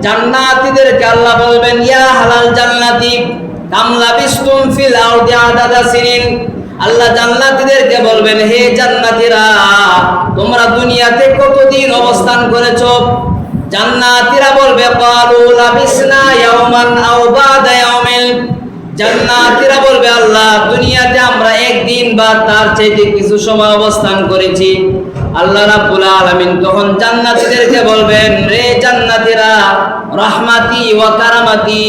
জান্নাতীদেরকে আল্লাহ বলবেন, ইয়া হালাল জান্নাতি কাম লাবিস্তুম ফিল আরদি আদাদা সিনিন। আল্লাহ জান্নাতীদেরকে বলবেন, হে জান্নাতীরা, তোমরা দুনিয়াতে কতদিন অবস্থান করেছো? জান্নাতীরা বলবে, ক্বালু লাবিসনা ইয়াওমান আও বা'দা ইয়াওমিন। জান্নাতীরা বলবে, আল্লাহ দুনিয়াতে আমরা একদিন বা তার চাইতে কিছু সময় অবস্থান করেছি। আল্লাহ রাব্বুল আলামিন তখন জান্নাতীদেরকে বলবেন, রে জান্নাতীরা, রাহমাতি ওয়া কারামাতি,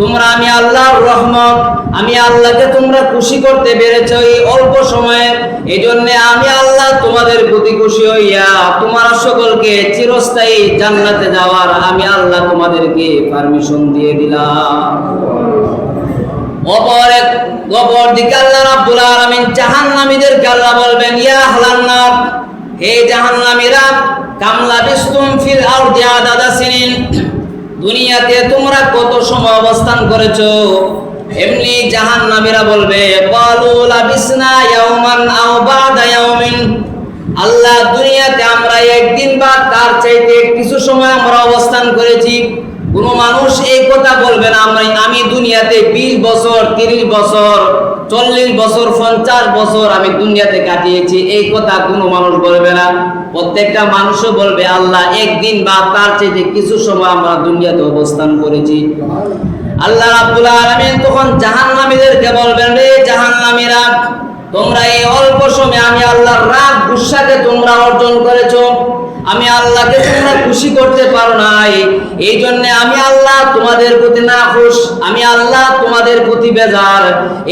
তোমরা আমি আল্লাহর রহমত, আমি আল্লাহকে তোমরা খুশি করতে পেরেছো এই অল্প সময়ে, এইজন্য আমি আল্লাহ তোমাদের প্রতি খুশি হইয়া তোমরা সকলকে চিরস্থায়ী জান্নাতে যাওয়ার আমি আল্লাহ তোমাদেরকে পারমিশন দিয়ে দিলাম। অপরদিকে আল্লাহ রাব্বুল আলামিন জাহান্নামীদেরকে আল্লাহ বলবেন, ইয়া আহলান নার, হে জাহান্নামীরা, কাম লাবিস্তুম ফিল আরদি আদাদা সিনিন। দুনিয়াতে তোমরা কত সময় অবস্থান করেছো? এমনি জাহান্নামীরা বলবে, ক্বালু লাবিসনা ইয়াওমান আও বা'দা ইয়াওমিন। আল্লাহ দুনিয়াতে আমরা একদিন বা তার চাইতে কিছু সময় আমরা অবস্থান করেছি। কোন মানুষ এই কথা বলবে না আমি দুনিয়াতে 20 বছর, 30 বছর, 40 বছর, 50 বছর আমি দুনিয়াতে কাটিয়েছি, এই কথা কোনো মানুষ বলবে না। প্রত্যেকটা মানুষও বলবে, আল্লাহ একদিন বা তার চাইতে কিছু সময় আমরা দুনিয়াতে অবস্থান করেছি। আল্লাহ রাব্বুল আলামিন তখন জাহান্নামীদেরকে বলবেন, রে জাহান্নামীরা, তোমরা এই অল্প সময়ে আমি আল্লাহর রাগ গুসাকে তোমরা অর্জন করেছো, আমি আল্লাহকে তোমরা খুশি করতে পারো নাই, এই জন্য আমি আল্লাহ তোমাদের প্রতি নাখুশ, আমি আল্লাহ তোমাদের প্রতি বেজার,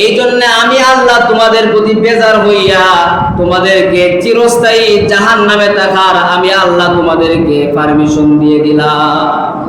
এই জন্য আমি আল্লাহ তোমাদের প্রতি বেজার হইয়া তোমাদেরকে চিরস্থায়ী জাহান্নামে থাকার আমি আল্লাহ তোমাদেরকে পারমিশন দিয়ে দিলাম।